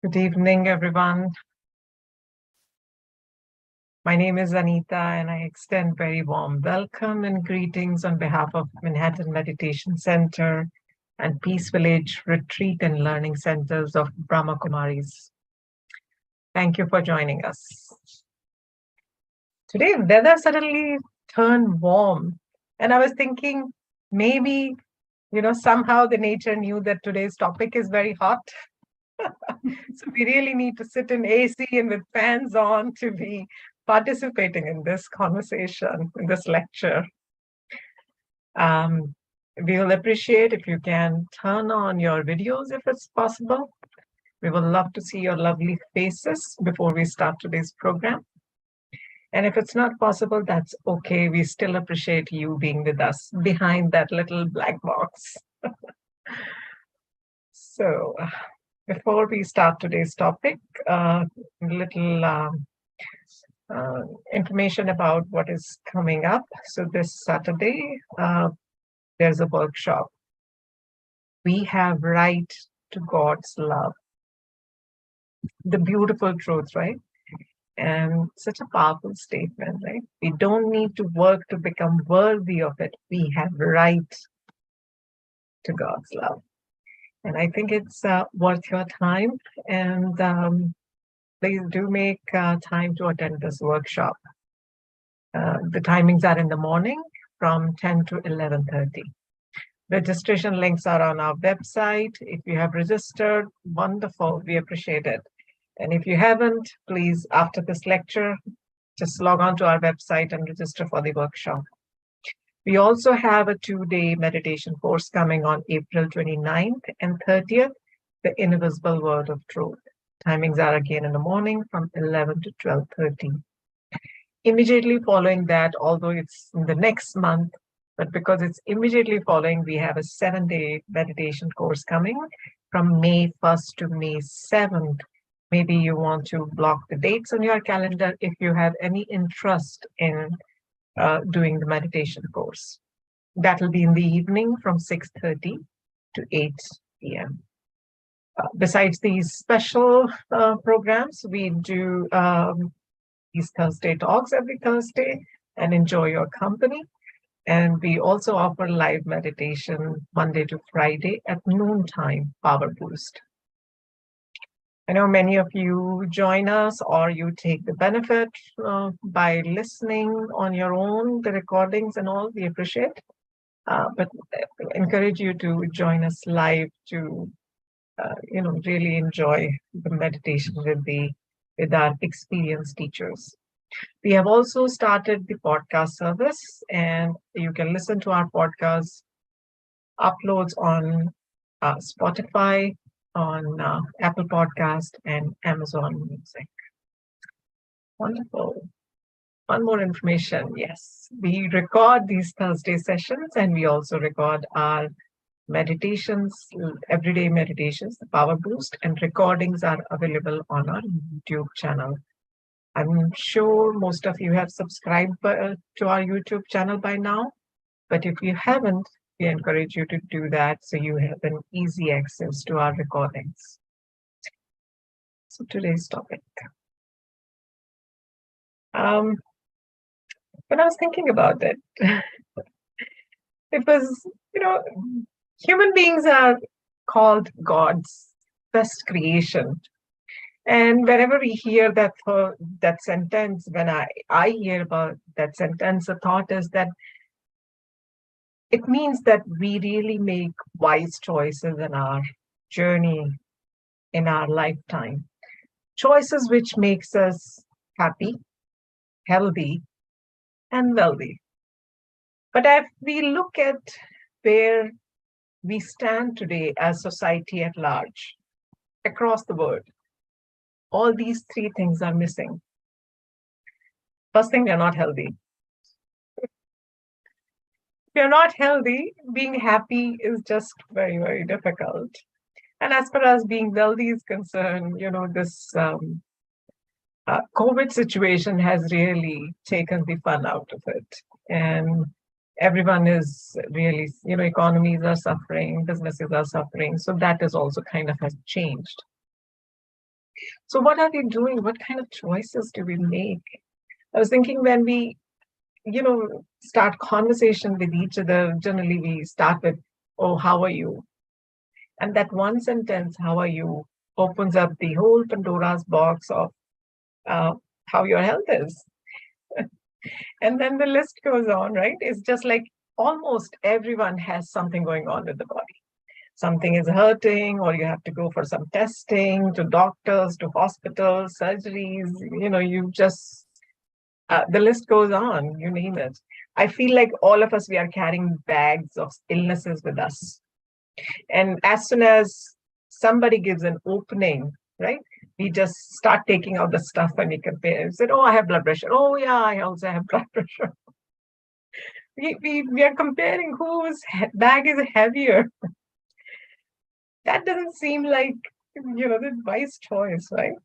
Good evening, everyone. My name is Anita, and I extend very warm welcome and greetings on behalf of Manhattan Meditation Center and Peace Village Retreat and Learning Centers of Brahma Kumaris. Thank you for joining us. Today, weather suddenly turned warm, and I was thinking maybe, somehow the nature knew that today's topic is very hot. So we really need to sit in AC and with fans on to be participating in this conversation, in this lecture. We will appreciate if you can turn on your videos if it's possible. We would love to see your lovely faces before we start today's program. And if it's not possible, that's okay. We still appreciate you being with us behind that little black box. So before we start today's topic, little information about what is coming up. So this Saturday, there's a workshop. We have right to God's love. The beautiful truth, right? And such a powerful statement, right? We don't need to work to become worthy of it. We have right to God's love. And I think it's worth your time. And please do make time to attend this workshop. The timings are in the morning from 10 to 11:30. Registration links are on our website. If you have registered, wonderful, we appreciate it. And if you haven't, please, after this lecture, just log on to our website and register for the workshop. We also have a 2-day meditation course coming on April 29th and 30th, the Invisible Word of Truth. Timings are again in the morning from 11 to 12:30. Immediately following that, although it's in the next month, but because it's immediately following, we have a 7-day meditation course coming from May 1st to May 7th. Maybe you want to block the dates on your calendar if you have any interest in doing the meditation course. That will be in the evening from 6:30 to 8 p.m. Besides these special programs, we do these Thursday talks every Thursday and enjoy your company. And we also offer live meditation Monday to Friday at noontime, Power Boost. I know many of you join us or you take the benefit by listening on your own, the recordings and all, we appreciate. But encourage you to join us live to, really enjoy the meditation with our experienced teachers. We have also started the podcast service, and you can listen to our podcast uploads on Spotify, on Apple Podcast and Amazon Music. Wonderful. One more information. Yes, we record these Thursday sessions and we also record our meditations, everyday meditations, the Power Boost, and recordings are available on our YouTube channel. I'm sure most of you have subscribed to our YouTube channel by now, but if you haven't, we encourage you to do that so you have an easy access to our recordings. So today's topic. When I was thinking about it, it was, human beings are called God's best creation. And whenever we hear that sentence, when I hear about that sentence, the thought is that it means that we really make wise choices in our journey, in our lifetime. Choices which makes us happy, healthy, and wealthy. But if we look at where we stand today as society at large, across the world, all these three things are missing. First thing, they're not healthy. If you're not healthy, being happy is just very, very difficult. And as far as being wealthy is concerned, this COVID situation has really taken the fun out of it. And everyone is really, economies are suffering, businesses are suffering. So that is also kind of has changed. So what are we doing? What kind of choices do we make? I was thinking when we, start conversation with each other, generally we start with, oh, how are you? And that one sentence, how are you, opens up the whole Pandora's box of uh, how your health is. And then the list goes on, right? It's just like almost everyone has something going on with the body. Something is hurting, or you have to go for some testing, to doctors, to hospitals, surgeries. You just, the list goes on, you name it. I feel like all of us, we are carrying bags of illnesses with us. And as soon as somebody gives an opening, right, we just start taking out the stuff and we compare. We said, oh, I have blood pressure. Oh, yeah, I also have blood pressure. We are comparing whose bag is heavier. That doesn't seem like, the wise choice, right?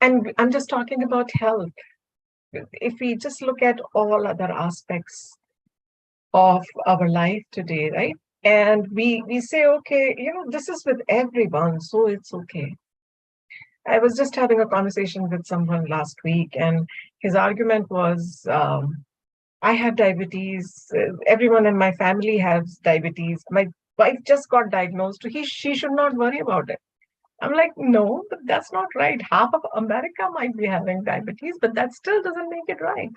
And I'm just talking about health. If we just look at all other aspects of our life today, right? And we say, okay, this is with everyone, so it's okay. I was just having a conversation with someone last week, and his argument was, I have diabetes. Everyone in my family has diabetes. My wife just got diagnosed. She should not worry about it. I'm like, no, but that's not right. Half of America might be having diabetes, but that still doesn't make it right.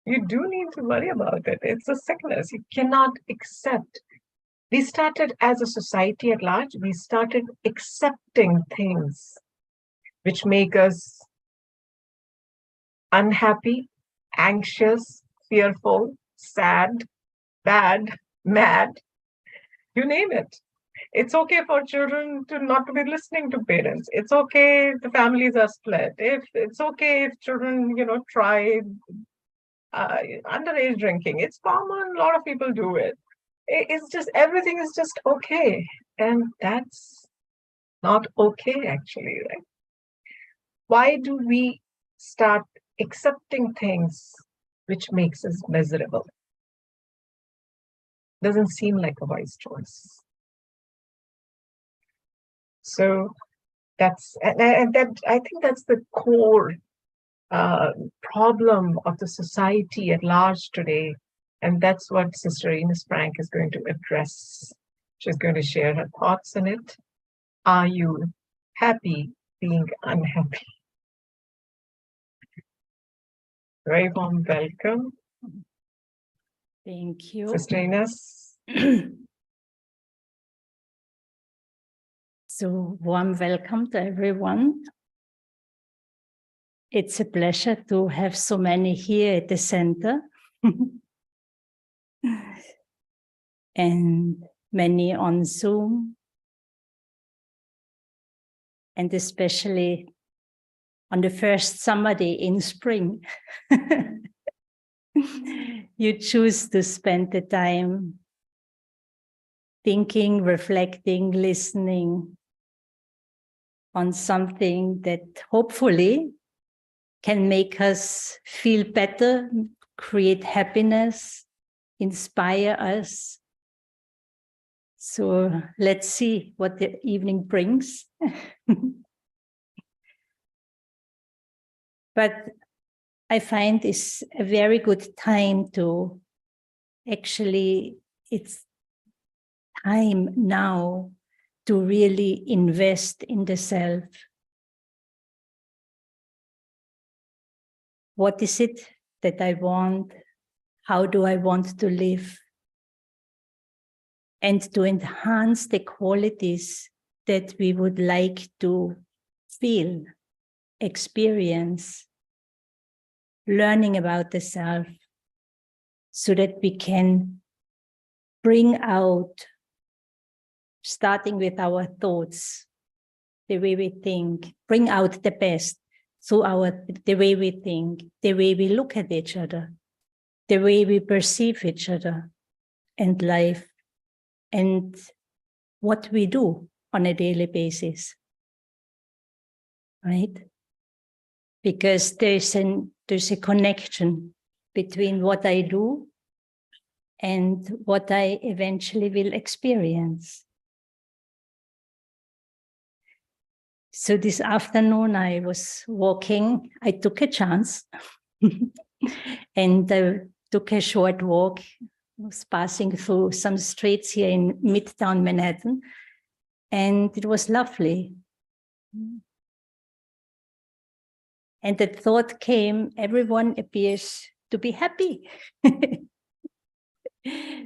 You do need to worry about it. It's a sickness. You cannot accept. We started as a society at large, we started accepting things which make us unhappy, anxious, fearful, sad, bad, mad, you name it. It's okay for children to not to be listening to parents. It's okay if the families are split. If it's okay if children, try underage drinking. It's common. A lot of people do it. It's just everything is just okay, and that's not okay actually, right? Why do we start accepting things which makes us miserable? Doesn't seem like a wise choice. So and that I think that's the core problem of the society at large today. And that's what Sister Ines Frank is going to address. She's going to share her thoughts on it. Are you happy being unhappy? Very warm welcome. Thank you. Sister Ines. So warm welcome to everyone. It's a pleasure to have so many here at the center. And many on Zoom. And especially on the first summer day in spring. You choose to spend the time thinking, reflecting, listening on something that hopefully can make us feel better, create happiness, inspire us. So let's see what the evening brings. But I find it's a very good time to actually, it's time now to really invest in the self. What is it that I want? How do I want to live? And to enhance the qualities that we would like to feel, experience, learning about the self, so that we can bring out, starting with our thoughts, the way we think, bring out the best through the way we think, the way we look at each other, the way we perceive each other and life, and what we do on a daily basis, right? Because there's a connection between what I do and what I eventually will experience. So this afternoon I was walking, I took a chance and took a short walk. I was passing through some streets here in Midtown Manhattan, and it was lovely. And the thought came, everyone appears to be happy.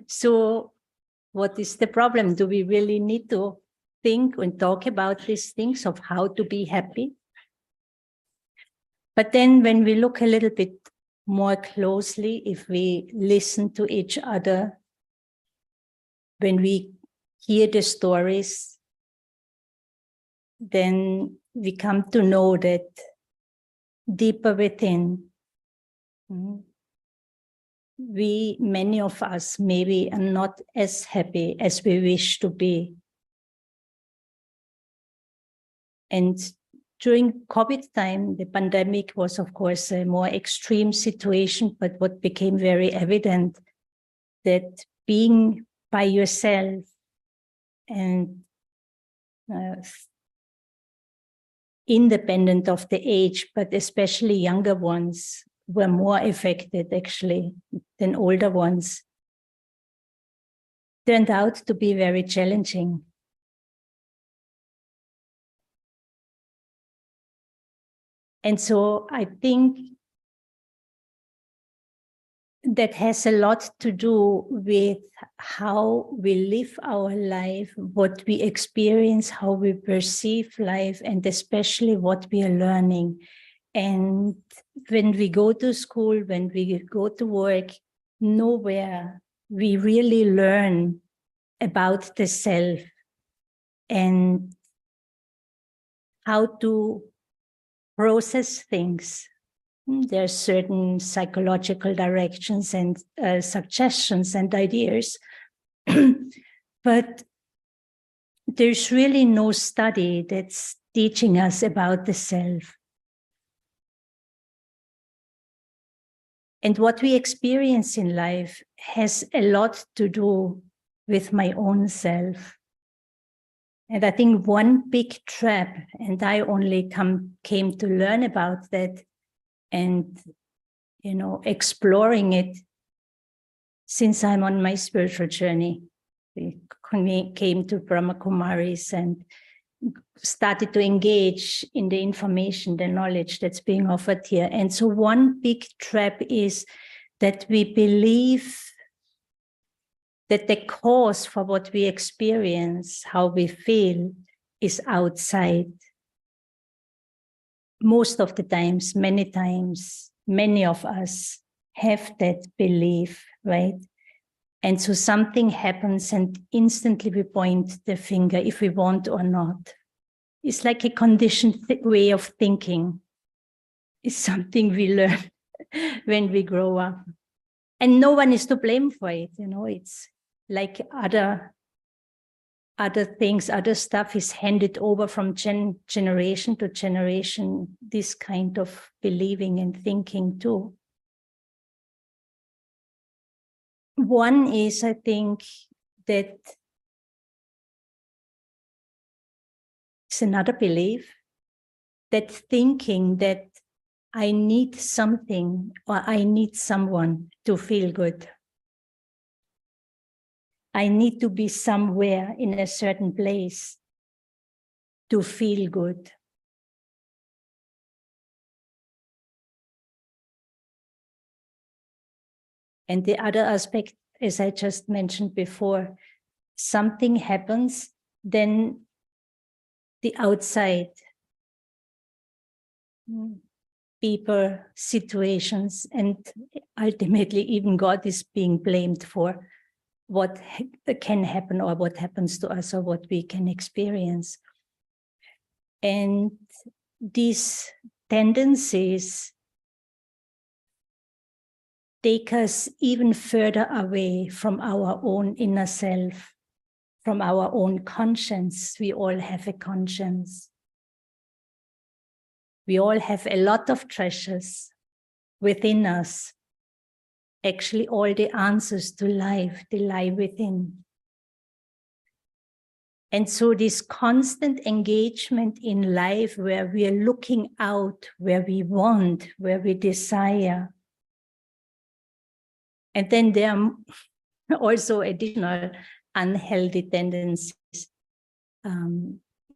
So what is the problem? Do we really need to think and talk about these things of how to be happy? But then when we look a little bit more closely, if we listen to each other, when we hear the stories, then we come to know that deeper within, many of us maybe are not as happy as we wish to be. And during COVID time, the pandemic was, of course, a more extreme situation, but what became very evident that being by yourself and independent of the age, but especially younger ones were more affected actually than older ones, turned out to be very challenging. And so I think that has a lot to do with how we live our life, what we experience, how we perceive life, and especially what we are learning. And when we go to school, when we go to work, nowhere we really learn about the self and how to process things. There are certain psychological directions and suggestions and ideas, but there's really no study that's teaching us about the self. And what we experience in life has a lot to do with my own self. And I think one big trap, and I only came to learn about that and exploring it since I'm on my spiritual journey. We came to Brahma Kumaris and started to engage in the information, the knowledge that's being offered here. And so one big trap is that we believe that the cause for what we experience, how we feel, is outside. Most of the times, many of us have that belief, right? And so something happens and instantly we point the finger if we want or not. It's like a conditioned way of thinking. It's something we learn when we grow up. And no one is to blame for it, it's like other things, other stuff is handed over from generation to generation, this kind of believing and thinking too. One is, I think, that it's another belief, that thinking that I need something or I need someone to feel good. I need to be somewhere in a certain place to feel good. And the other aspect, as I just mentioned before, something happens, then the outside, people, situations, and ultimately even God is being blamed for what can happen or what happens to us or what we can experience. And these tendencies take us even further away from our own inner self, from our own conscience. We all have a conscience. We all have a lot of treasures within us. Actually, all the answers to life, they lie within. And so this constant engagement in life where we are looking out, where we want, where we desire. And then there are also additional unhealthy tendencies.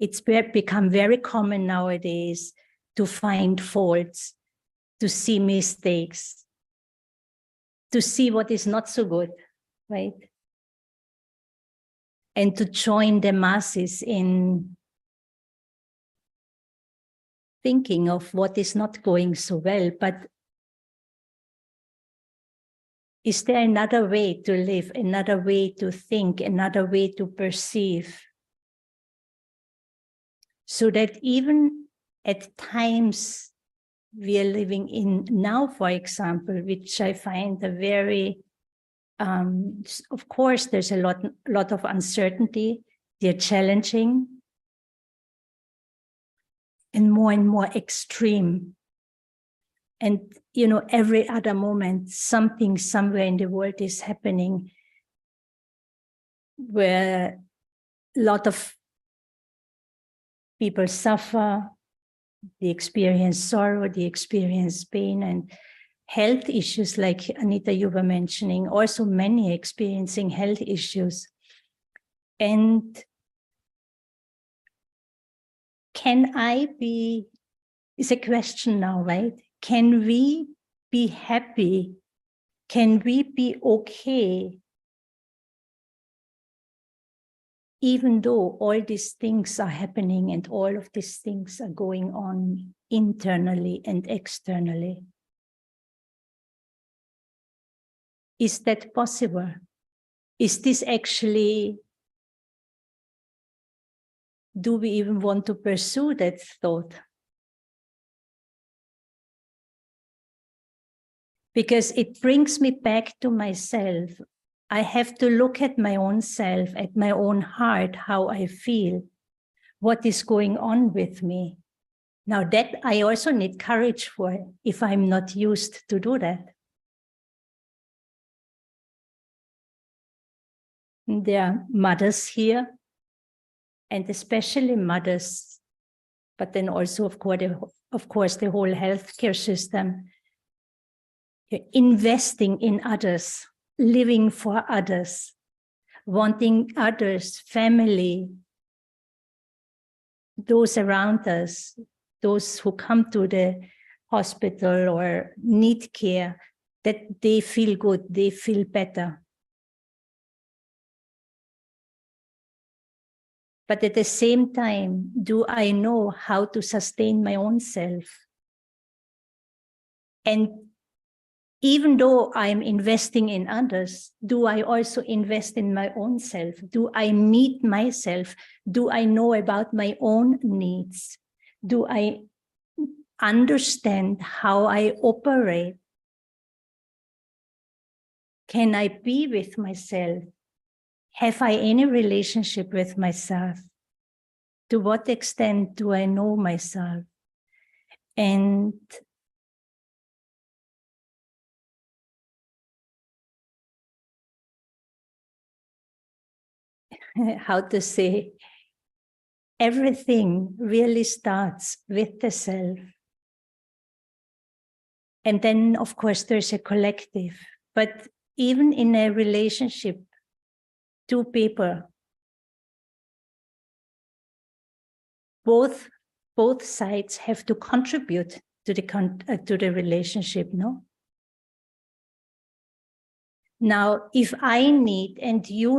It's become very common nowadays to find faults, to see mistakes, to see what is not so good, right? And to join the masses in thinking of what is not going so well. But is there another way to live, another way to think, another way to perceive? So that even at times we are living in now, for example, which I find a very, of course, there's a lot of uncertainty, they're challenging, and more extreme. And, you know, every other moment, something somewhere in the world is happening where a lot of people suffer, they experience sorrow, they experience pain, and health issues, like Anita, you were mentioning, also many experiencing health issues. And can I be, is a question now, right? Can we be happy? Can we be okay even though all these things are happening and all of these things are going on internally and externally? Is that possible? Is this actually, do we even want to pursue that thought? Because it brings me back to myself. I have to look at my own self, at my own heart, how I feel, what is going on with me. Now that I also need courage for, if I'm not used to do that. There are mothers here, and especially mothers, but then also, of course, the whole healthcare system, investing in others, living for others, wanting others, family, those around us, those who come to the hospital or need care, that they feel good, they feel better. But at the same time, do I know how to sustain my own self? And even though I'm investing in others, do I also invest in my own self? Do I meet myself? Do I know about my own needs? Do I understand how I operate? Can I be with myself? Have I any relationship with myself? To what extent do I know myself? And how to say, everything really starts with the self. And then, of course, there's a collective. But even in a relationship, two people, both sides have to contribute to the relationship, no? Now, if I need and you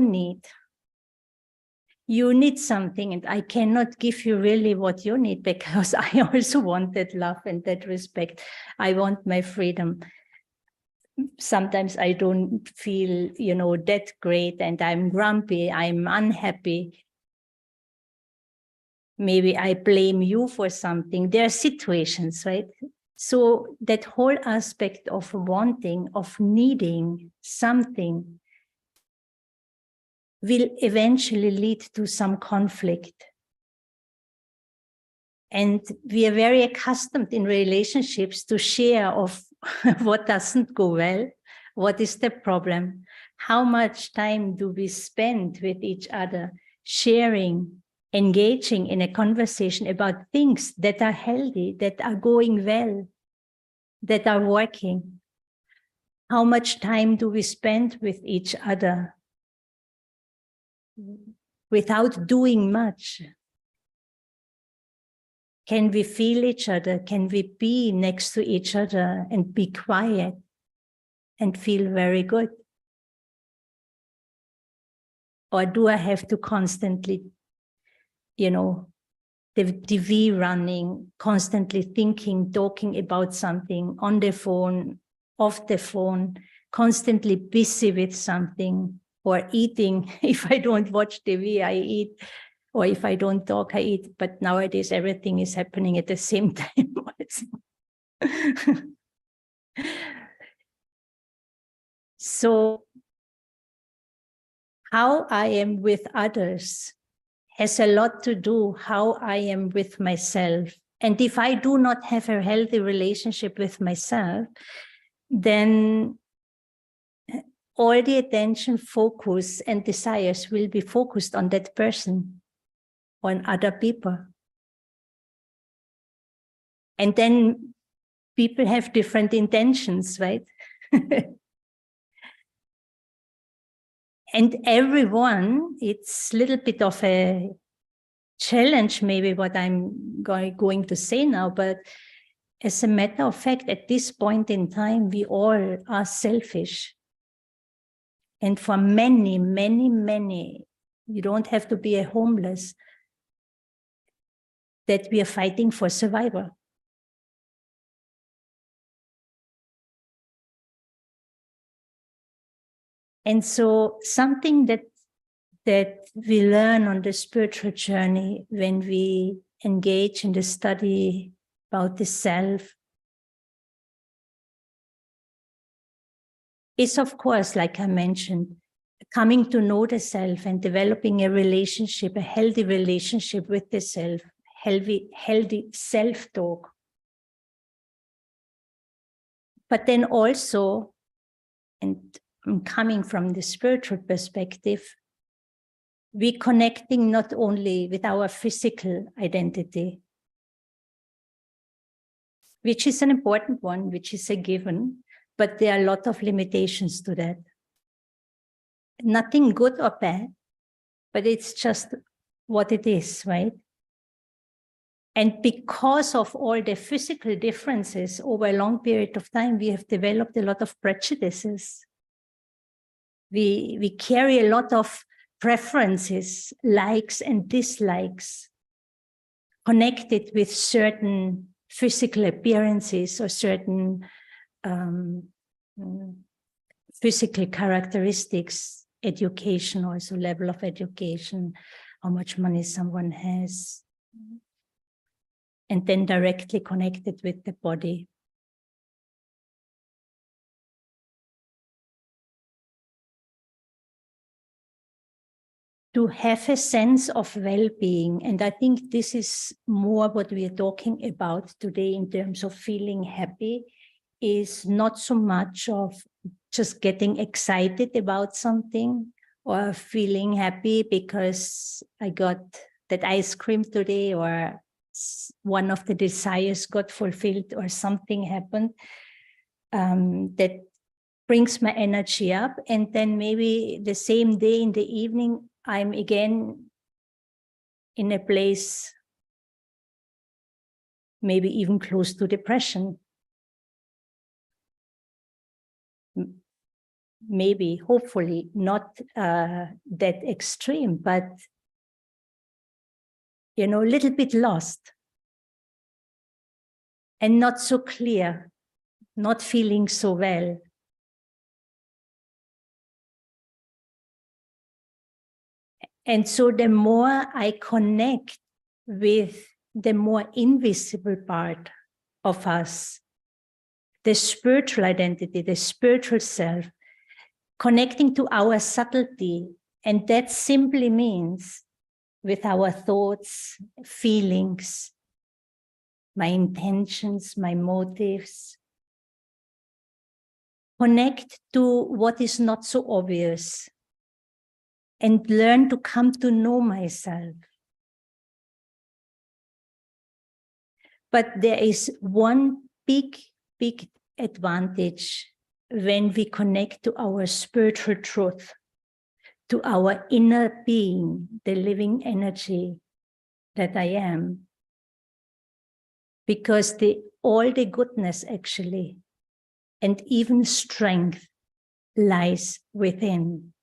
need something, and I cannot give you really what you need, because I also want that love and that respect. I want my freedom. Sometimes I don't feel, that great, and I'm grumpy, I'm unhappy. Maybe I blame you for something. There are situations, right? So that whole aspect of wanting, of needing something, will eventually lead to some conflict. And we are very accustomed in relationships to share of what doesn't go well, what is the problem, how much time do we spend with each other, sharing, engaging in a conversation about things that are healthy, that are going well, that are working? How much time do we spend with each other without doing much? Can we feel each other? Can we be next to each other and be quiet and feel very good? Or do I have to constantly, the TV running, constantly thinking, talking about something, on the phone, off the phone, constantly busy with something, or eating? If I don't watch TV, I eat. Or if I don't talk, I eat. But nowadays, everything is happening at the same time. So how I am with others has a lot to do how I am with myself. And if I do not have a healthy relationship with myself, then all the attention, focus, and desires will be focused on that person, on other people. And then people have different intentions, right? And everyone, it's a little bit of a challenge, maybe what I'm going to say now, but as a matter of fact, at this point in time, we all are selfish. And for many, many, many, you don't have to be a homeless, that we are fighting for survival. And so something that we learn on the spiritual journey when we engage in the study about the self is, of course, like I mentioned, coming to know the self and developing a relationship, a healthy relationship with the self, healthy self-talk. But then also, and coming from the spiritual perspective, we're connecting not only with our physical identity, which is an important one, which is a given, but there are a lot of limitations to that. Nothing good or bad, but it's just what it is, right? And because of all the physical differences over a long period of time, we have developed a lot of prejudices. We carry a lot of preferences, likes and dislikes, connected with certain physical appearances or certain physical characteristics, education, also level of education, how much money someone has, and then directly connected with the body. To have a sense of well-being, and I think this is more what we are talking about today in terms of feeling happy, is not so much of just getting excited about something or feeling happy because I got that ice cream today or one of the desires got fulfilled or something happened that brings my energy up. And then maybe the same day in the evening, I'm again in a place maybe even close to depression. Maybe, hopefully, not that extreme, but, a little bit lost and not so clear, not feeling so well. And so the more I connect with the more invisible part of us, the spiritual identity, the spiritual self, connecting to our subtlety, and that simply means with our thoughts, feelings, my intentions, my motives. Connect to what is not so obvious and learn to come to know myself. But there is one big advantage when we connect to our spiritual truth, to our inner being, the living energy that I am. Because all the goodness actually, and even strength, lies within.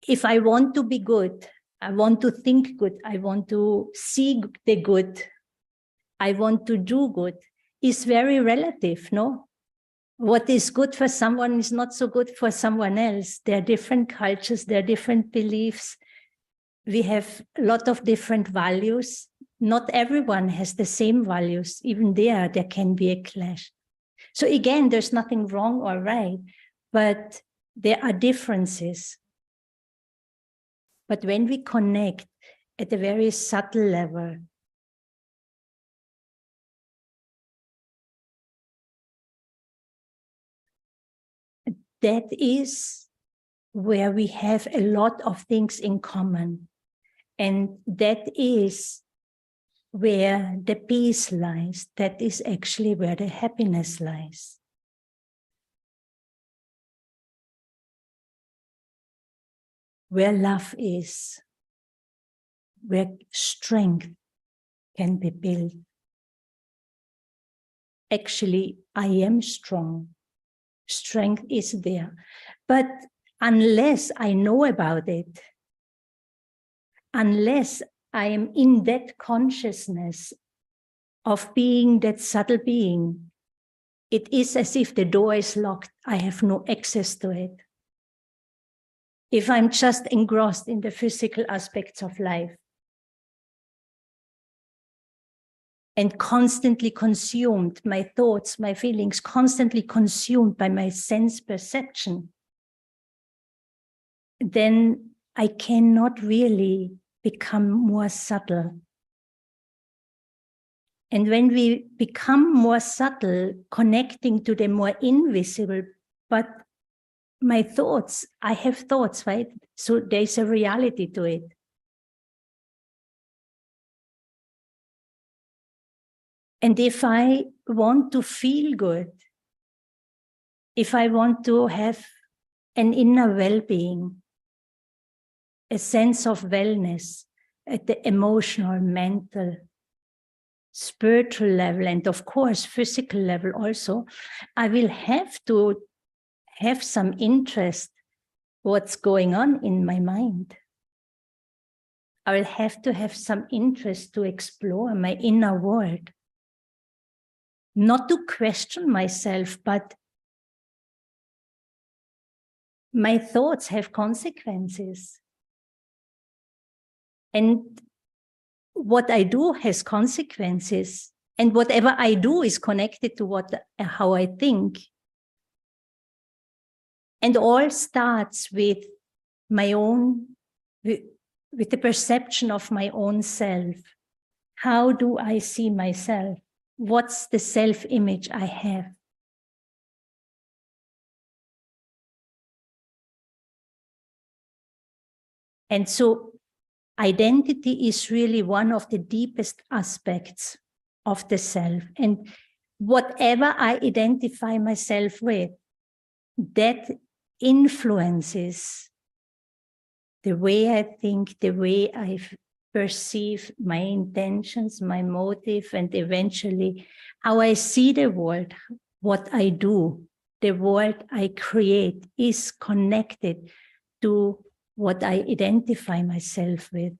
If I want to be good, I want to think good, I want to see the good, I want to do good, is very relative, no? What is good for someone is not so good for someone else. There are different cultures, there are different beliefs. We have a lot of different values. Not everyone has the same values. Even there can be a clash. So again, there's nothing wrong or right, but there are differences. But when we connect at a very subtle level, that is where we have a lot of things in common. And that is where the peace lies. That is actually where the happiness lies. Where love is, where strength can be built. Actually, I am strong. Strength is there. But unless I know about it, unless I am in that consciousness of being that subtle being, it is as if the door is locked. I have no access to it. If I'm just engrossed in the physical aspects of life and constantly consumed, my thoughts, my feelings, constantly consumed by my sense perception, then I cannot really become more subtle. And when we become more subtle, connecting to the more invisible, but my thoughts, I have thoughts, right? So there's a reality to it. And if I want to feel good, if I want to have an inner well-being, a sense of wellness at the emotional, mental, spiritual level, and of course, physical level also, I will have to have some interest what's going on in my mind. I will have to have some interest to explore my inner world. Not to question myself, but my thoughts have consequences. And what I do has consequences. And whatever I do is connected to how I think. And all starts with my own, with the perception of my own self. How do I see myself? What's the self-image I have? And so identity is really one of the deepest aspects of the self. And whatever I identify myself with, that influences the way I think, the way I perceive my intentions, my motive, and eventually how I see the world, what I do, the world I create is connected to what I identify myself with.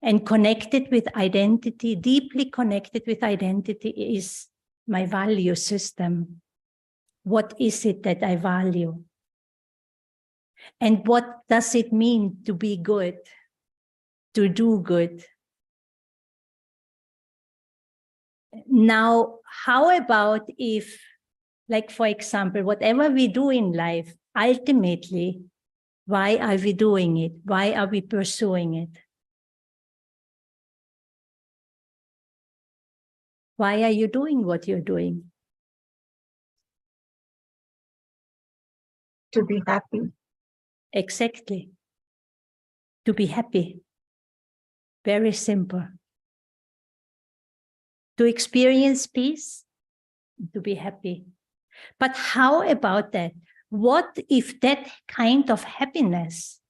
And connected with identity, deeply connected with identity is my value system. What is it that I value? And what does it mean to be good, to do good? Now, how about if, like, for example, whatever we do in life, ultimately, why are we doing it? Why are we pursuing it? Why are you doing what you're doing? To be happy. Exactly. To be happy. Very simple. To experience peace, to be happy. But how about that? What if that kind of happiness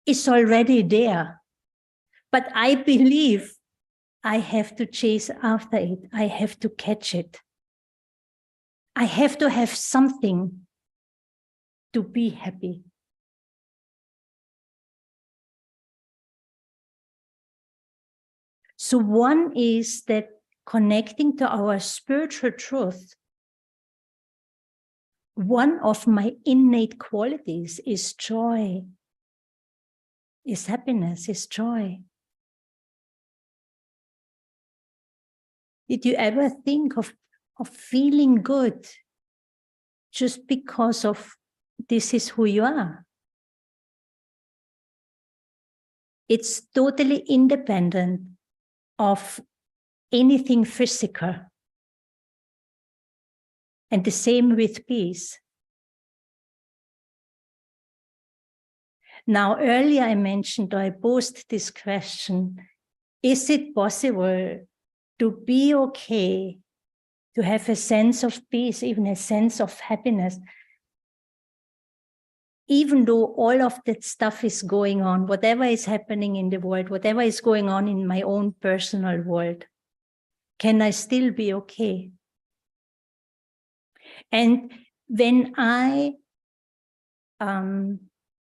is already there? But I believe I have to chase after it. I have to catch it. I have to have something to be happy. So one is that connecting to our spiritual truth, one of my innate qualities is joy, is happiness, is joy. Did you ever think of feeling good just because of this is who you are? It's totally independent of anything physical. And the same with peace. Now, earlier I mentioned, or I posed this question, is it possible to be okay, to have a sense of peace, even a sense of happiness, even though all of that stuff is going on, whatever is happening in the world, whatever is going on in my own personal world, can I still be okay? And when I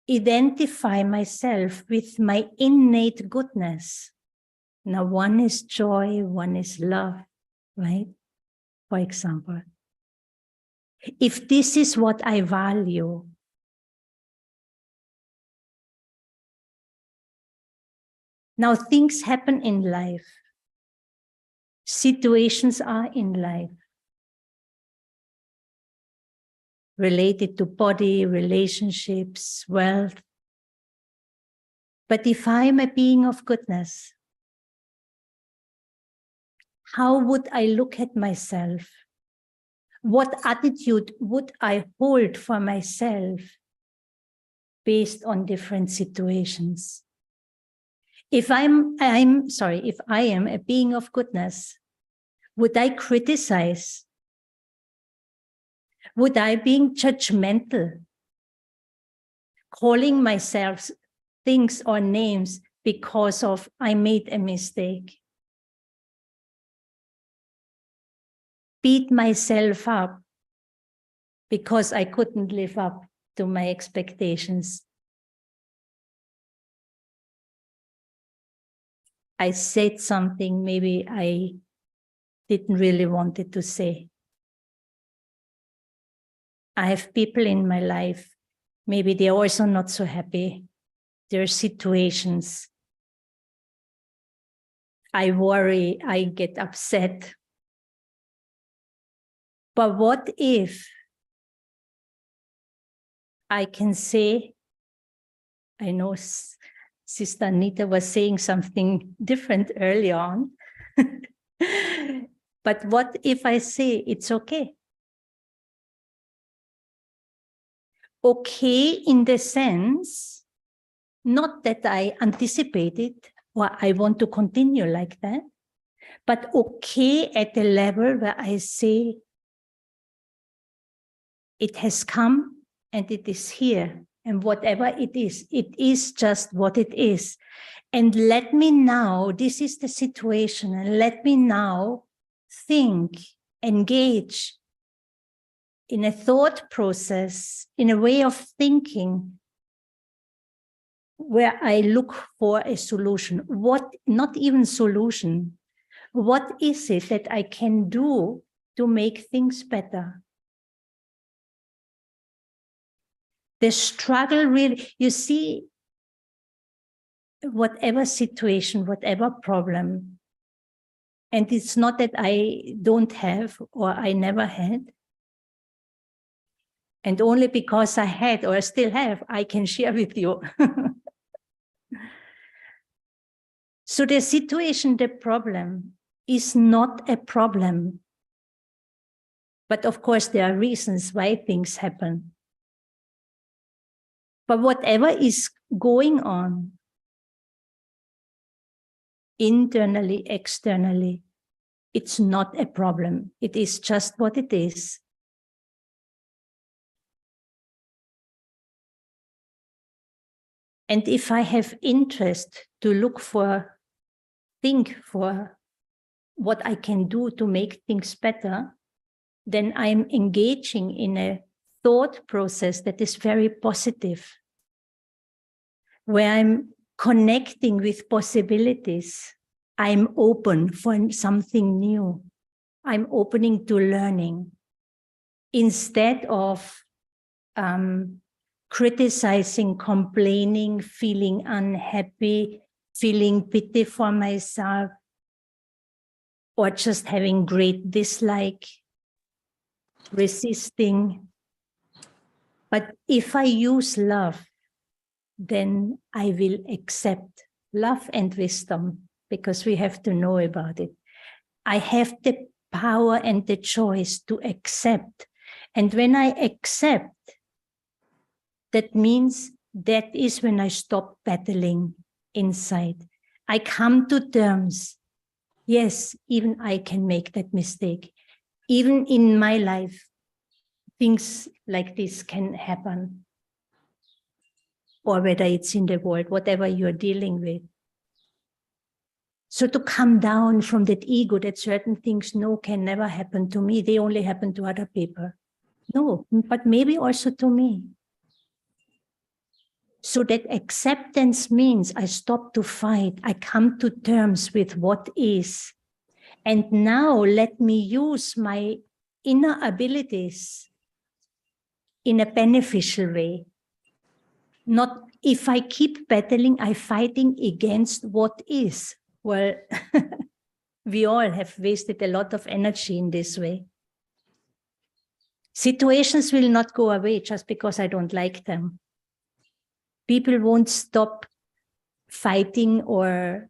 identify myself with my innate goodness, now one is joy, one is love, right? For example, if this is what I value, now things happen in life, situations are in life, related to body, relationships, wealth. But if I'm a being of goodness, how would I look at myself? What attitude would I hold for myself based on different situations? If I am a being of goodness, would I criticize? Would I being judgmental, calling myself things or names because of I made a mistake? Beat myself up because I couldn't live up to my expectations? I said something maybe I didn't really want it to say. I have people in my life, maybe they're also not so happy. There are situations. I worry, I get upset. But what if I can say, I know Sister Anita was saying something different early on, but what if I say it's okay? Okay in the sense, not that I anticipate it or I want to continue like that, but okay at the level where I say, it has come and it is here. And whatever it is just what it is. And let me now, this is the situation, and let me now think, engage in a thought process, in a way of thinking where I look for a solution. What, not even solution, what is it that I can do to make things better? The struggle really, you see, whatever situation, whatever problem, and it's not that I don't have or I never had, and only because I had or still have, I can share with you. So the situation, the problem is not a problem. But of course, there are reasons why things happen. But whatever is going on, internally, externally, it's not a problem. It is just what it is. And if I have interest to think for what I can do to make things better, then I'm engaging in a thought process that is very positive, where I'm connecting with possibilities. I'm open for something new. I'm opening to learning instead of criticizing, complaining, feeling unhappy, feeling pity for myself, or just having great dislike, resisting. But if I use love, then I will accept love and wisdom, because we have to know about it. I have the power and the choice to accept. And when I accept, that means that is when I stop battling inside. I come to terms. Yes, even I can make that mistake. Even in my life, things like this can happen. Or whether it's in the world, whatever you're dealing with. So to come down from that ego that certain things can never happen to me. They only happen to other people. No, but maybe also to me. So that acceptance means I stop to fight. I come to terms with what is. And now let me use my inner abilities in a beneficial way. Not if I keep battling, I'm fighting against what is. Well, we all have wasted a lot of energy in this way. Situations will not go away just because I don't like them. People won't stop fighting or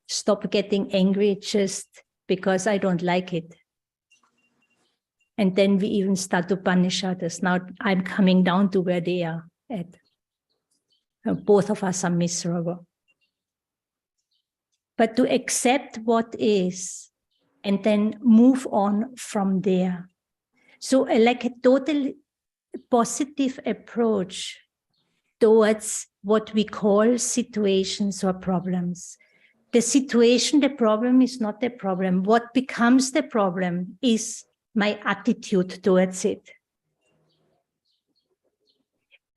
stop getting angry just because I don't like it. And then we even start to punish others. Now I'm coming down to where they are at. Both of us are miserable. But to accept what is and then move on from there. So like a totally positive approach towards what we call situations or problems. The situation, the problem is not the problem. What becomes the problem is my attitude towards it.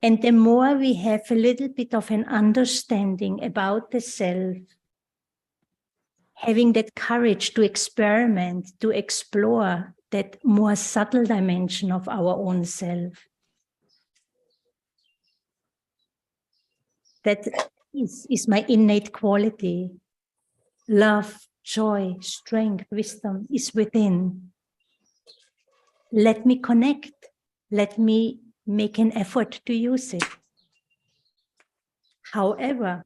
And the more we have a little bit of an understanding about the self, having that courage to experiment, to explore that more subtle dimension of our own self, that is my innate quality. Love, joy, strength, wisdom is within. Let me connect. Let me make an effort to use it. However,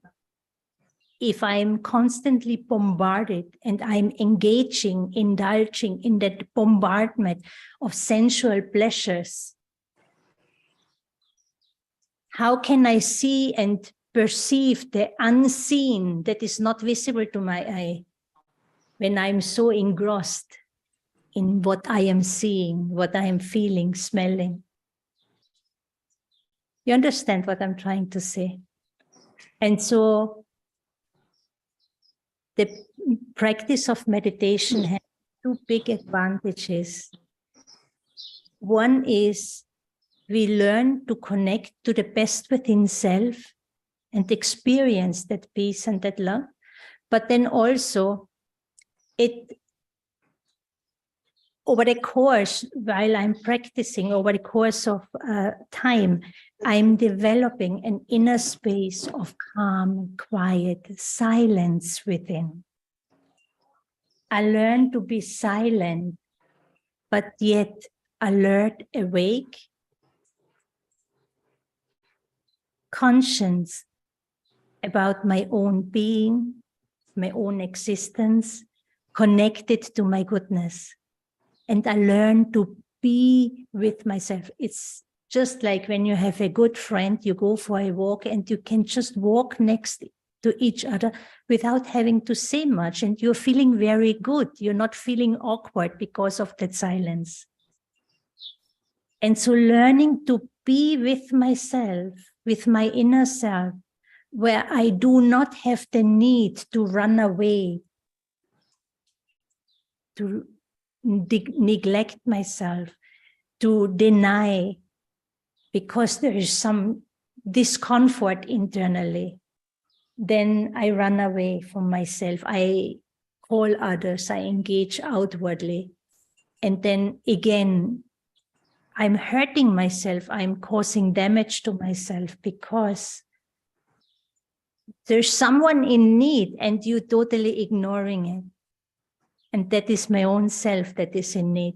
if I'm constantly bombarded and I'm engaging, indulging in that bombardment of sensual pleasures, how can I see and perceive the unseen that is not visible to my eye when I'm so engrossed in what I am seeing, what I am feeling, smelling? You understand what I'm trying to say? And so the practice of meditation has two big advantages. One is we learn to connect to the best within self and experience that peace and that love. But then also, over the course, while I'm practicing, over the course of time, I'm developing an inner space of calm, quiet, silence within. I learn to be silent, but yet alert, awake, conscious about my own being, my own existence, connected to my goodness. And I learn to be with myself. It's just like when you have a good friend, you go for a walk and you can just walk next to each other without having to say much. And you're feeling very good. You're not feeling awkward because of that silence. And so learning to be with myself, with my inner self, where I do not have the need to run away, to neglect myself, to deny, because there is some discomfort internally. Then I run away from myself. I call others, I engage outwardly. And then again, I'm hurting myself. I'm causing damage to myself because there's someone in need and you totally ignoring it. And that is my own self that is in need.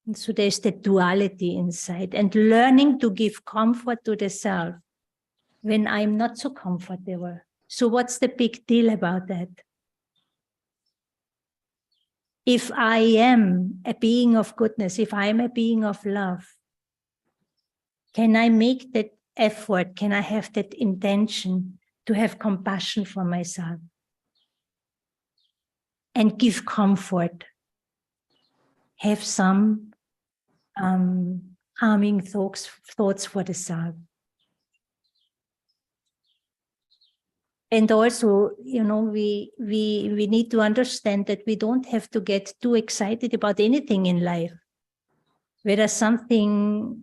And so there's the duality inside, and learning to give comfort to the self when I'm not so comfortable. So what's the big deal about that? If I am a being of goodness, if I'm a being of love, can I make that effort? Can I have that intention to have compassion for myself and give comfort? Have some harming thoughts for the self. And also, we need to understand that we don't have to get too excited about anything in life. Whether something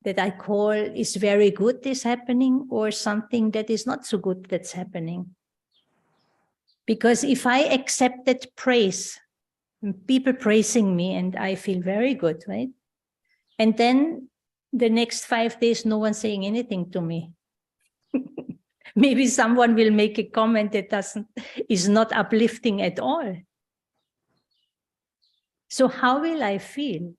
that I call is very good is happening, or something that is not so good that's happening. Because if I accepted praise, people praising me, and I feel very good, right? And then the next 5 days, no one saying anything to me. Maybe someone will make a comment that is not uplifting at all. So how will I feel?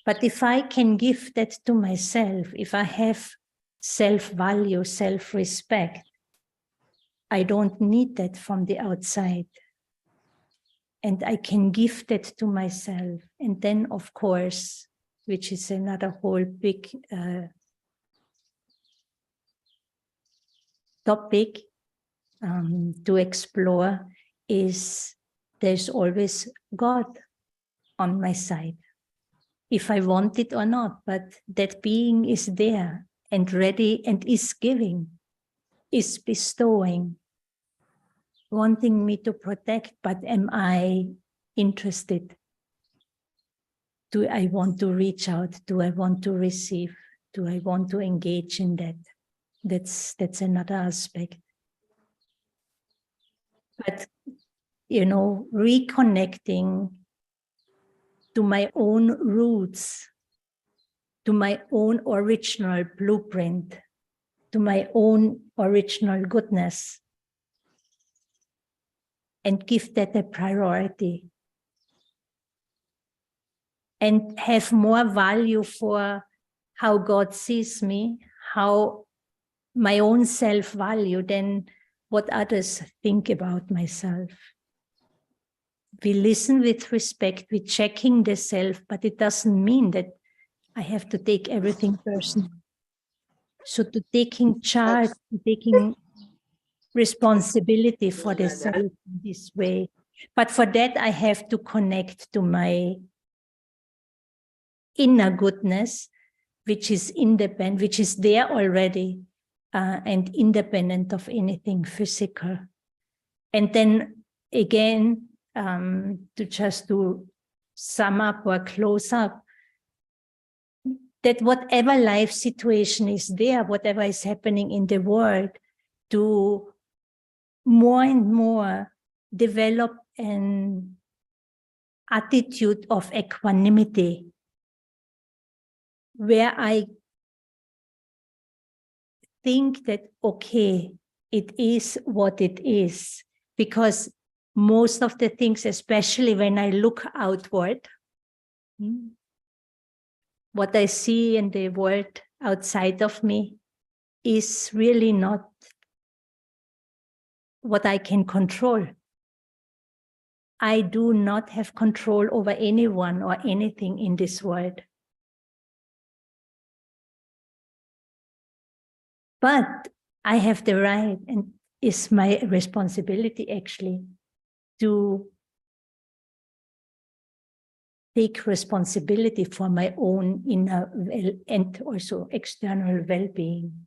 But if I can give that to myself, if I have self-value, self-respect, I don't need that from the outside. And I can give that to myself. And then, of course, which is another whole big topic to explore, is there's always God on my side, if I want it or not, but that being is there and ready and is giving, is bestowing, wanting me to protect, but am I interested? Do I want to reach out? Do I want to receive? Do I want to engage in that? That's another aspect. But, reconnecting to my own roots, to my own original blueprint, to my own original goodness, and give that a priority. And have more value for how God sees me, how my own self-value than what others think about myself. We listen with respect, we're checking the self, but it doesn't mean that I have to take everything personal. So to taking charge, to taking responsibility for the self in this way. But for that, I have to connect to my inner goodness, which is independent, which is there already, and independent of anything physical. And then again, to sum up or close up, that whatever life situation is there, whatever is happening in the world, to more and more develop an attitude of equanimity, where I think that, okay, it is what it is, because most of the things, especially when I look outward, what I see in the world outside of me is really not what I can control. I do not have control over anyone or anything in this world. But I have the right, and it's my responsibility actually, to take responsibility for my own inner and also external well-being.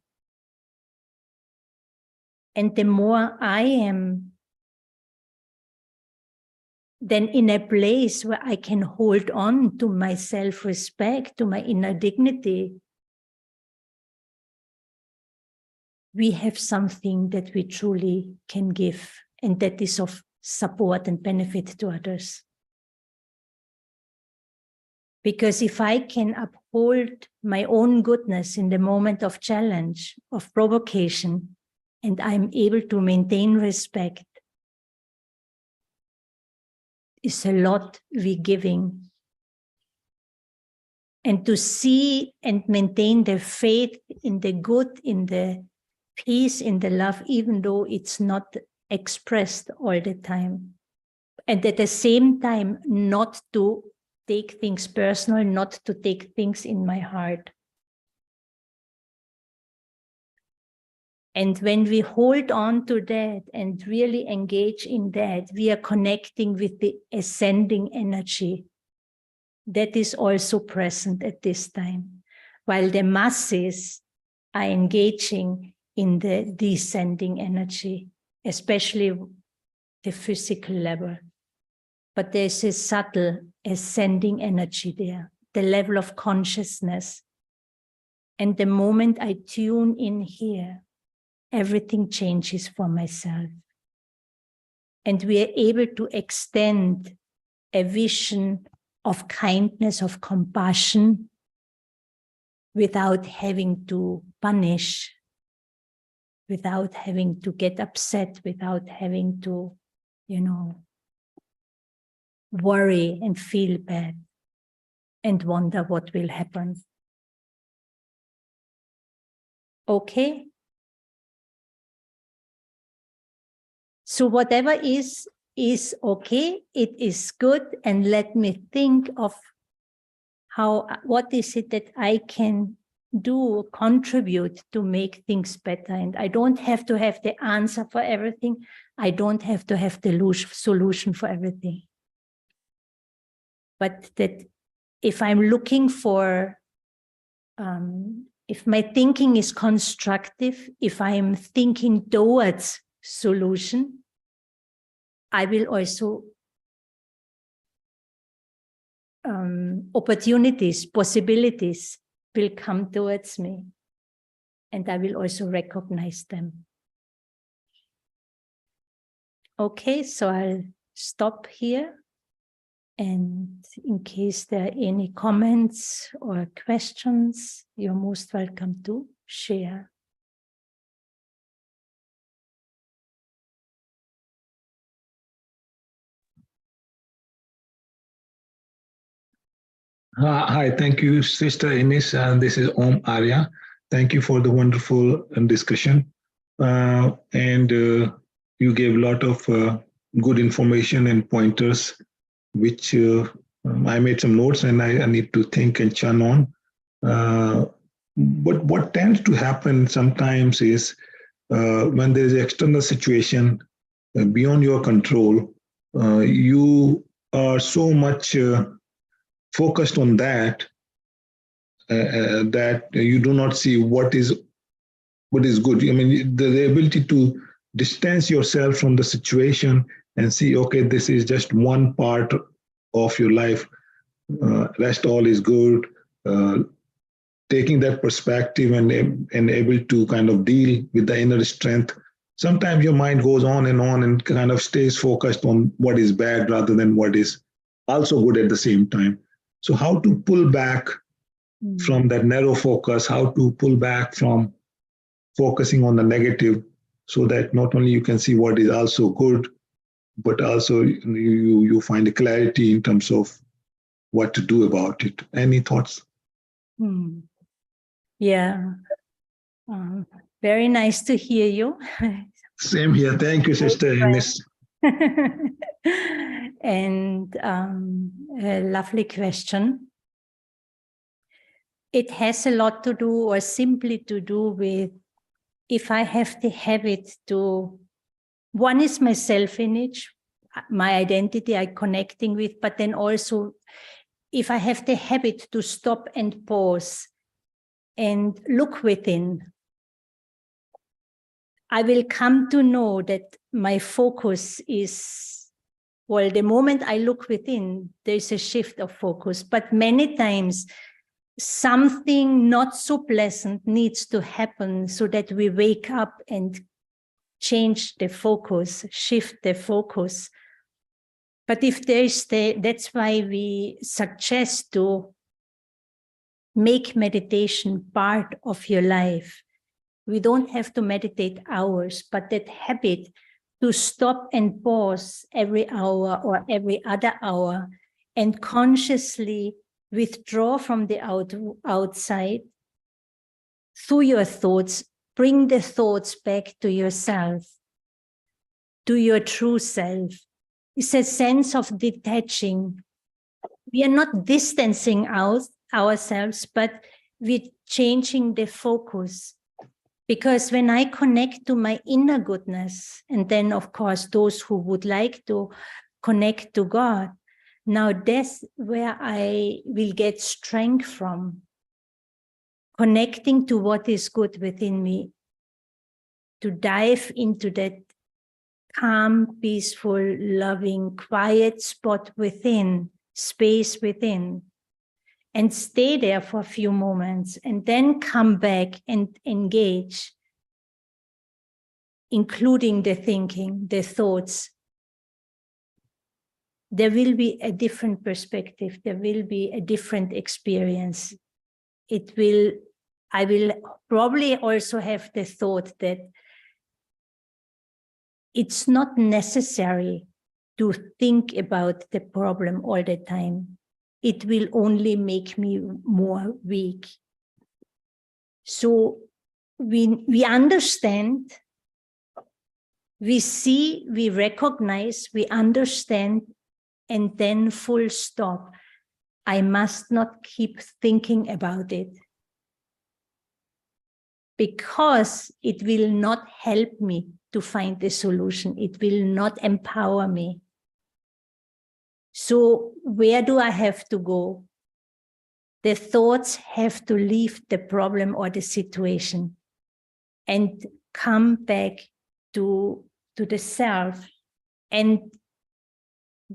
And the more I am then in a place where I can hold on to my self-respect, to my inner dignity, we have something that we truly can give, and that is of support and benefit to others. Because if I can uphold my own goodness in the moment of challenge, of provocation, and I'm able to maintain respect, it's a lot we're giving. And to see and maintain the faith in the good, in the peace, in the love, even though it's not expressed all the time. And at the same time, not to take things personal, not to take things in my heart. And when we hold on to that and really engage in that, we are connecting with the ascending energy that is also present at this time, while the masses are engaging in the descending energy, especially the physical level. But there's a subtle ascending energy there, the level of consciousness. And the moment I tune in here, everything changes for myself. And we are able to extend a vision of kindness, of compassion, without having to punish, without having to get upset, without having to, worry and feel bad and wonder what will happen. Okay? So whatever is okay, it is good, and let me think of what is it that I can do, contribute to make things better. And I don't have to have the answer for everything. I don't have to have the solution for everything. But that if I'm looking for, if my thinking is constructive, if I'm thinking towards solution, I will also opportunities, possibilities will come towards me, and I will also recognize them. Okay, so I'll stop here. And in case there are any comments or questions, you're most welcome to share. Hi, thank you, Sister Ines. This is Om Arya. Thank you for the wonderful discussion. You gave a lot of good information and pointers, which I made some notes and I need to think and churn on. But what tends to happen sometimes is when there's an external situation beyond your control, you are so much focused on that that you do not see what is good. I mean, the ability to distance yourself from the situation and see, okay, this is just one part of your life. Rest all is good. Taking that perspective and able to kind of deal with the inner strength. Sometimes your mind goes on and kind of stays focused on what is bad rather than what is also good at the same time. So how to pull back from that narrow focus, how to pull back from focusing on the negative so that not only you can see what is also good, but also you find a clarity in terms of what to do about it. Any thoughts? Yeah, very nice to hear you. Same here. Thank you, Sister Ines. And a lovely question. It has a lot to do, or simply to do with, if I have the habit to, one is my self-image, my identity I'm connecting with, but then also if I have the habit to stop and pause and look within, I will come to know that my focus is, well, the moment I look within, there's a shift of focus, but many times something not so pleasant needs to happen so that we wake up and change the focus, shift the focus. But if there's that's why we suggest to make meditation part of your life. We don't have to meditate hours, but that habit to stop and pause every hour or every other hour and consciously withdraw from the outside through your thoughts, bring the thoughts back to yourself, to your true self. It's a sense of detaching. We are not distancing ourselves, but we're changing the focus. Because when I connect to my inner goodness, and then of course those who would like to connect to God, now that's where I will get strength from. Connecting to what is good within me, to dive into that calm, peaceful, loving, quiet spot within, space within, and stay there for a few moments and then come back and engage, including the thinking, the thoughts. There will be a different perspective. There will be a different experience. I will probably also have the thought that it's not necessary to think about the problem all the time. It will only make me more weak. So we understand, we see, we recognize, we understand, and then full stop. I must not keep thinking about it, because it will not help me to find the solution. It will not empower me. So where do I have to go? The thoughts have to leave the problem or the situation and come back to the self. And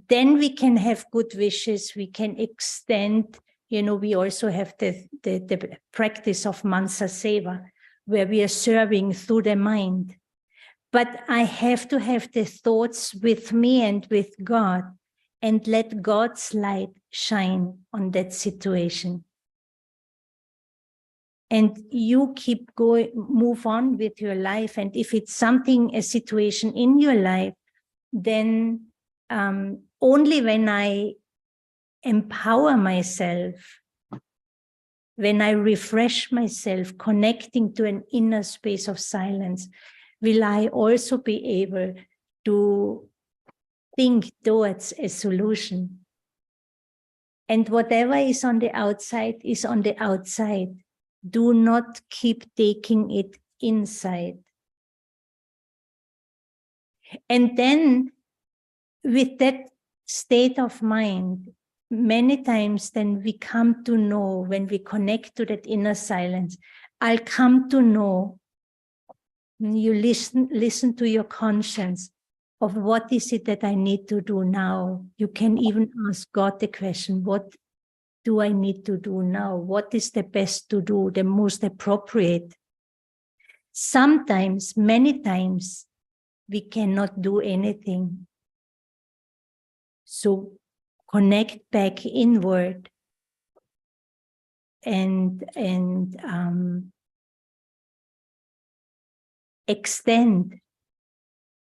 then we can have good wishes. We can extend, we also have the practice of Mansa Seva, where we are serving through the mind. But I have to have the thoughts with me and with God, and let God's light shine on that situation. And you keep going, move on with your life. And if it's something, a situation in your life, then only when I empower myself, when I refresh myself, connecting to an inner space of silence, will I also be able to think towards a solution. And whatever is on the outside is on the outside. Do not keep taking it inside. And then with that state of mind, many times then we come to know, when we connect to that inner silence, I'll come to know, you listen to your conscience of what is it that I need to do now. You can even ask God the question, what do I need to do now? What is the best to do, the most appropriate? Sometimes, many times, we cannot do anything. So connect back inward and extend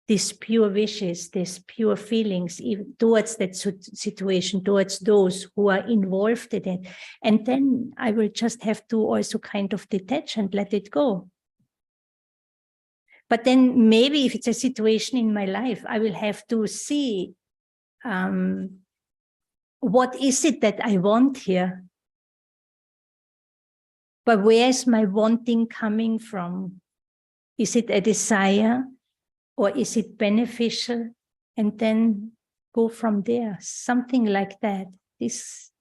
these pure wishes, these pure feelings towards that situation, towards those who are involved in it. And then I will just have to also kind of detach and let it go. But then maybe if it's a situation in my life, I will have to see what is it that I want here? But where is my wanting coming from? Is it a desire or is it beneficial? And then go from there, something like that. These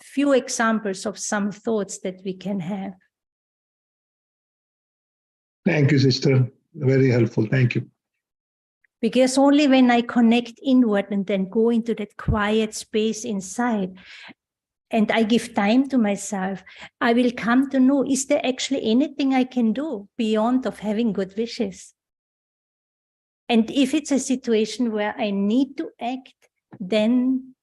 few examples of some thoughts that we can have. Thank you, sister. Very helpful. Thank you. Because only when I connect inward and then go into that quiet space inside, and I give time to myself, I will come to know, is there actually anything I can do beyond of having good wishes? And if it's a situation where I need to act, then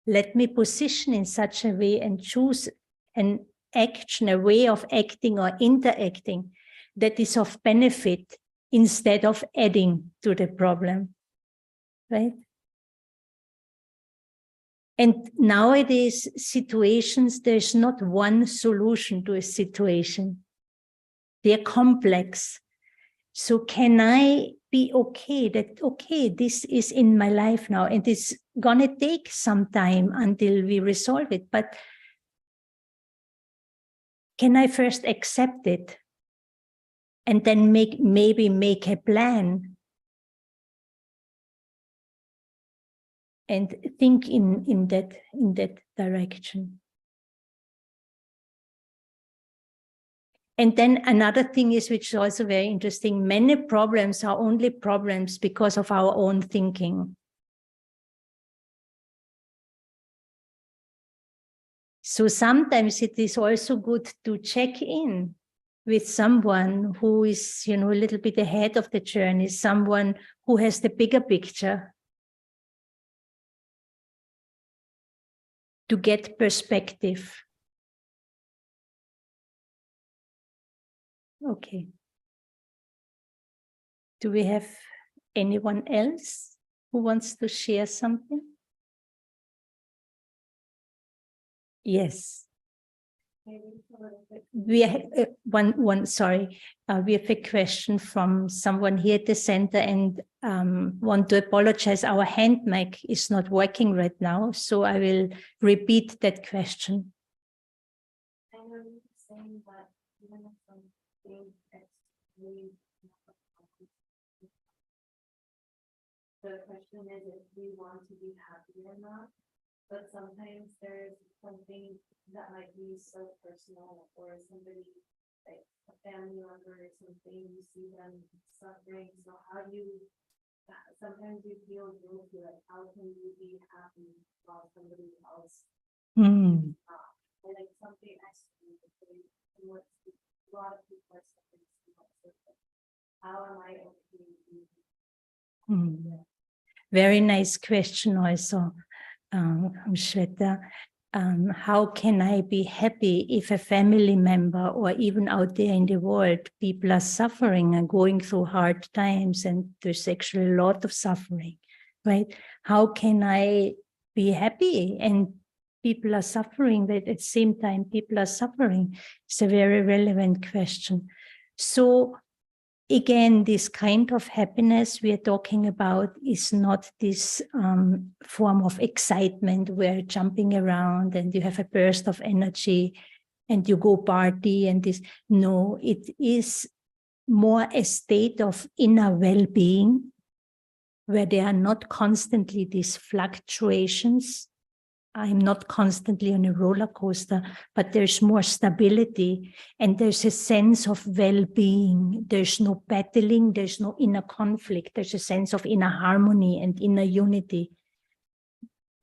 let me position in such a way and choose an action, a way of acting or interacting that is of benefit instead of adding to the problem, right? And nowadays, situations, there's not one solution to a situation. They're complex. So can I be okay that, okay, this is in my life now, and it's gonna take some time until we resolve it, but can I first accept it and then maybe make a plan and think in that direction? And then another thing is, which is also very interesting, many problems are only problems because of our own thinking. So sometimes it is also good to check in with someone who is, a little bit ahead of the journey, someone who has the bigger picture, to get perspective. Okay. Do we have anyone else who wants to share something? Yes. We have we have a question from someone here at the center, and want to apologize. Our hand mic is not working right now, so I will repeat that question. I know you're saying that even if something extremely, the question is if we want to be happy or not, but sometimes there's something that might be so personal, or somebody like a family member or something, you see them suffering. So how do you, sometimes you feel guilty, like how can you be happy while somebody else? Hmm. Like something extreme, what a lot of people are suffering. How am I okay? Very nice question also, Shweta. How can I be happy if a family member or even out there in the world, people are suffering and going through hard times, and there's actually a lot of suffering, right? How can I be happy and people are suffering, but at the same time people are suffering? It's a very relevant question. So again, this kind of happiness we are talking about is not this form of excitement where jumping around and you have a burst of energy and you go party and this. No, it is more a state of inner well-being where there are not constantly these fluctuations. I'm not constantly on a roller coaster, but there's more stability and there's a sense of well-being. There's no battling, there's no inner conflict. There's a sense of inner harmony and inner unity,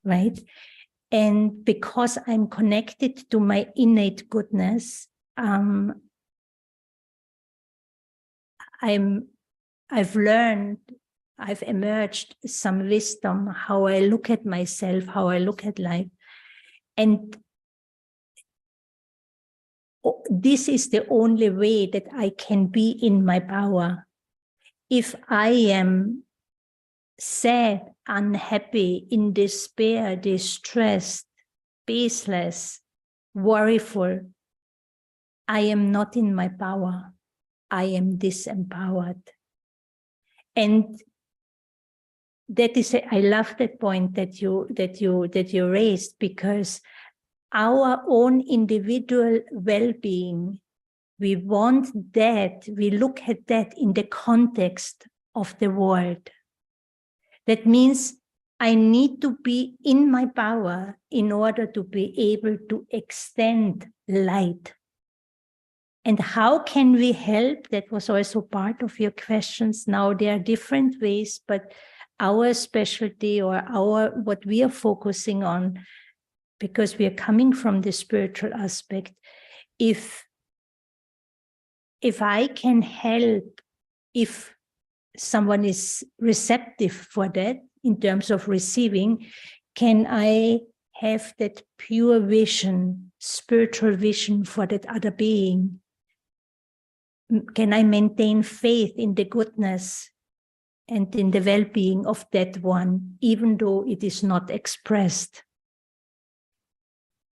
right? And because I'm connected to my innate goodness, I've learned, I've emerged some wisdom, how I look at myself, how I look at life. And this is the only way that I can be in my power. If I am sad, unhappy, in despair, distressed, peaceless, worryful, I am not in my power. I am disempowered. And that is, I love that point that you raised, because our own individual well-being, we want that, we look at that in the context of the world. That means I need to be in my power in order to be able to extend light. And how can we help? That was also part of your questions. Now there are different ways, but our specialty, or what we are focusing on, because we are coming from the spiritual aspect, if I can help, if someone is receptive for that in terms of receiving, can I have that pure vision, spiritual vision for that other being? Can I maintain faith in the goodness and in the well-being of that one, even though it is not expressed?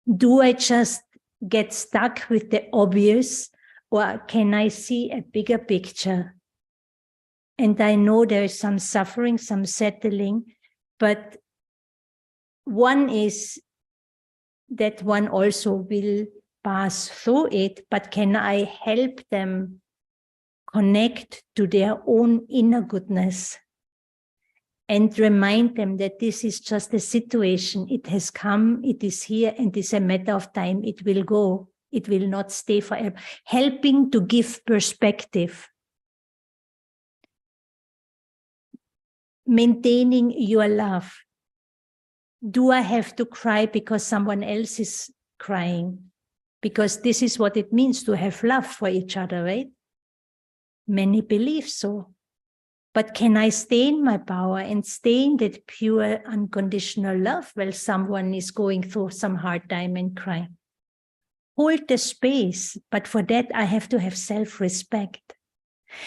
Do I just get stuck with the obvious, or can I see a bigger picture? And I know there is some suffering, some settling, but one is that one also will pass through it, but can I help them connect to their own inner goodness and remind them that this is just a situation. It has come, it is here, and it's a matter of time. It will go. It will not stay forever. Helping to give perspective. Maintaining your love. Do I have to cry because someone else is crying? Because this is what it means to have love for each other, right? Many believe so. But can I stay in my power and stay in that pure, unconditional love while someone is going through some hard time and crying? Hold the space, but for that I have to have self-respect.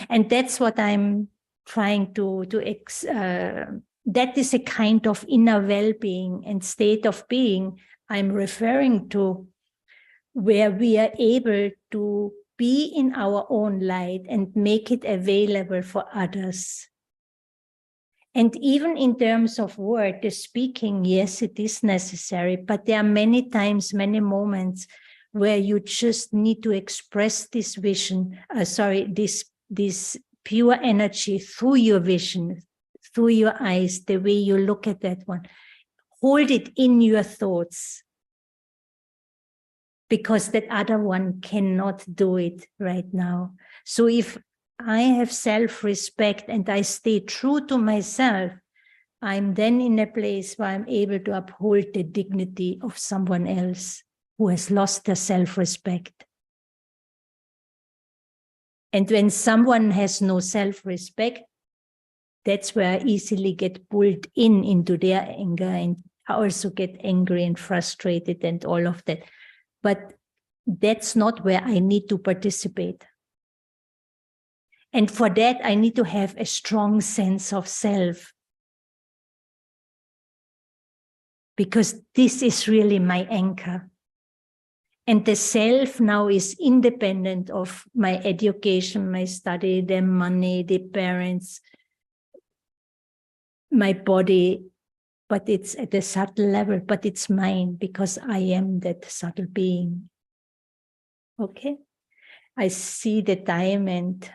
And that's what I'm trying that is a kind of inner well-being and state of being I'm referring to, where we are able to be in our own light and make it available for others. And even in terms of word, the speaking, yes, it is necessary, but there are many times, many moments where you just need to express this vision, this pure energy through your vision, through your eyes, the way you look at that one. Hold it in your thoughts, because that other one cannot do it right now. So if I have self-respect and I stay true to myself, I'm then in a place where I'm able to uphold the dignity of someone else who has lost their self-respect. And when someone has no self-respect, that's where I easily get pulled into their anger, and I also get angry and frustrated and all of that. But that's not where I need to participate. And for that, I need to have a strong sense of self, because this is really my anchor. And the self now is independent of my education, my study, the money, the parents, my body, but it's at a subtle level, but it's mine because I am that subtle being. Okay? I see the time, and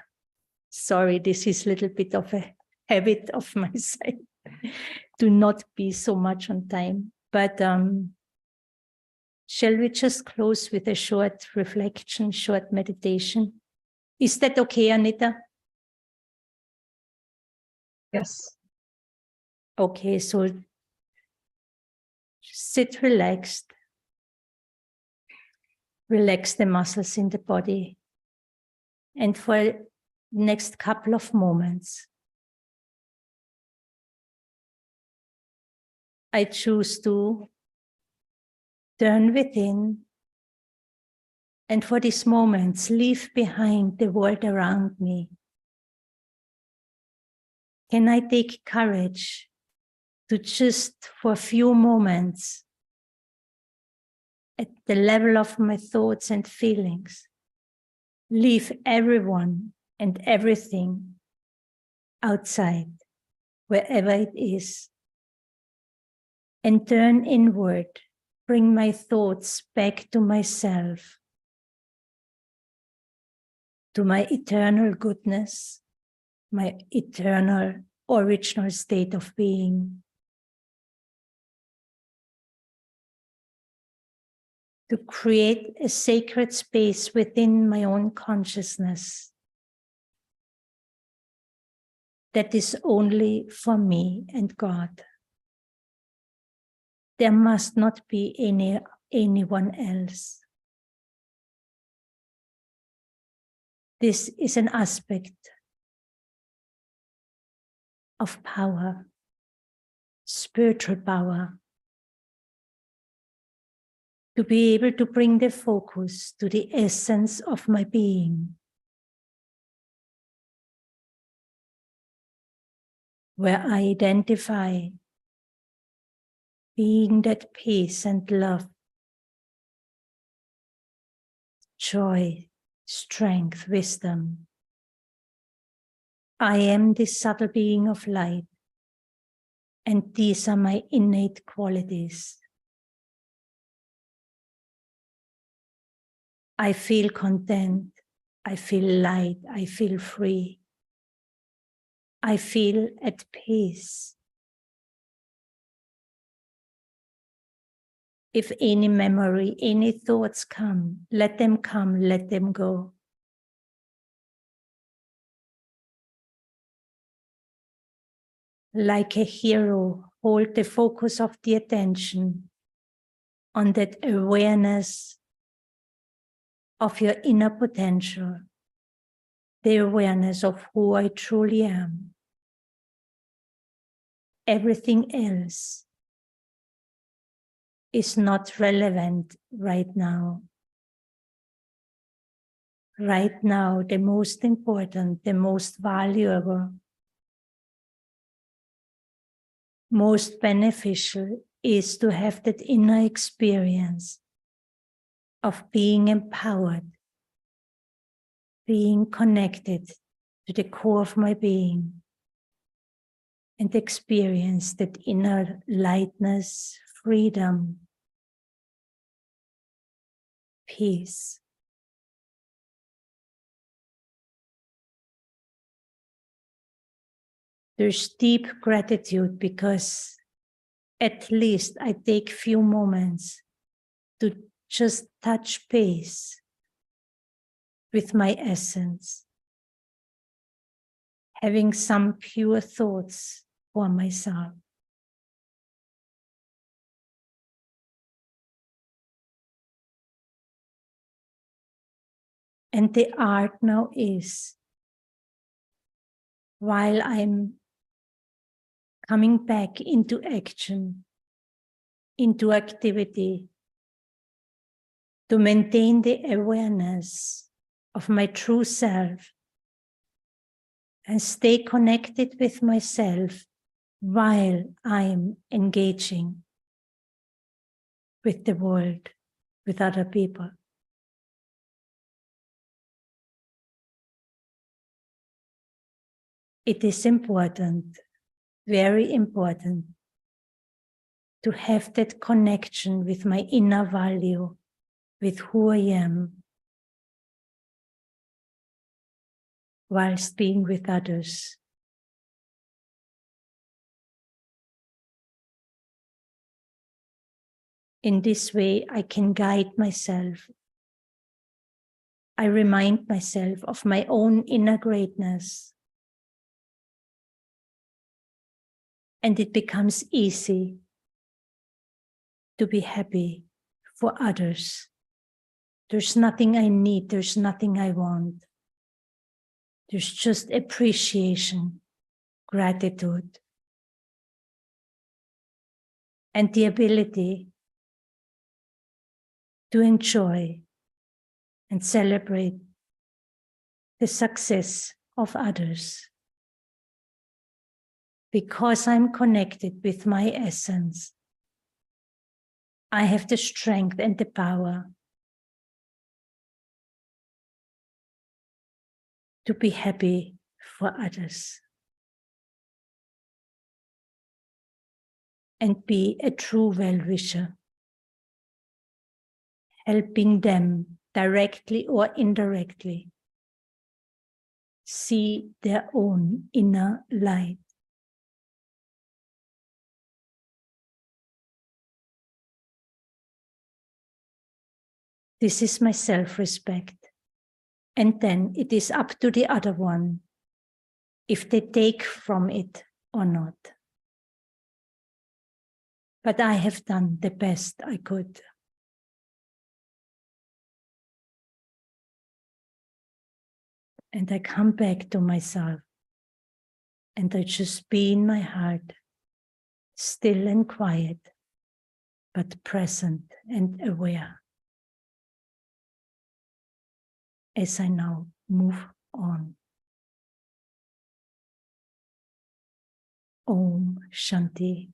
sorry, this is a little bit of a habit of my side to not be so much on time. But shall we just close with a short reflection, short meditation? Is that okay, Anita? Yes. Okay, so sit relaxed. Relax the muscles in the body. And for the next couple of moments, I choose to turn within, and for these moments, leave behind the world around me. Can I take courage to just, for a few moments, at the level of my thoughts and feelings, leave everyone and everything outside, wherever it is, and turn inward, bring my thoughts back to myself, to my eternal goodness, my eternal original state of being. To create a sacred space within my own consciousness that is only for me and God. There must not be anyone else. This is an aspect of power, spiritual power, to be able to bring the focus to the essence of my being, where I identify being that peace and love, joy, strength, wisdom. I am this subtle being of light, and these are my innate qualities. I feel content, I feel light, I feel free. I feel at peace. If any memory, any thoughts come, let them go. Like a hero, hold the focus of the attention on that awareness of your inner potential, the awareness of who I truly am. Everything else is not relevant right now. Right now, the most important, the most valuable, most beneficial is to have that inner experience of being empowered, being connected to the core of my being, and experience that inner lightness, freedom, peace. There's deep gratitude because at least I take few moments to just touch base with my essence, having some pure thoughts for myself. And the art now is, while I'm coming back into action, into activity, to maintain the awareness of my true self and stay connected with myself while I'm engaging with the world, with other people. It is important, very important, to have that connection with my inner value, with who I am, whilst being with others. In this way, I can guide myself. I remind myself of my own inner greatness. And it becomes easy to be happy for others. There's nothing I need, there's nothing I want. There's just appreciation, gratitude, and the ability to enjoy and celebrate the success of others. Because I'm connected with my essence, I have the strength and the power to be happy for others. and be a true well-wisher, helping them directly or indirectly see their own inner light. This is my self-respect. And then it is up to the other one if they take from it or not. But I have done the best I could. And I come back to myself and I just be in my heart, still and quiet, but present and aware as I now move on. Om Shanti.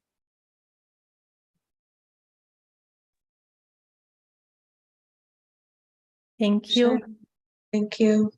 Thank you. Thank you.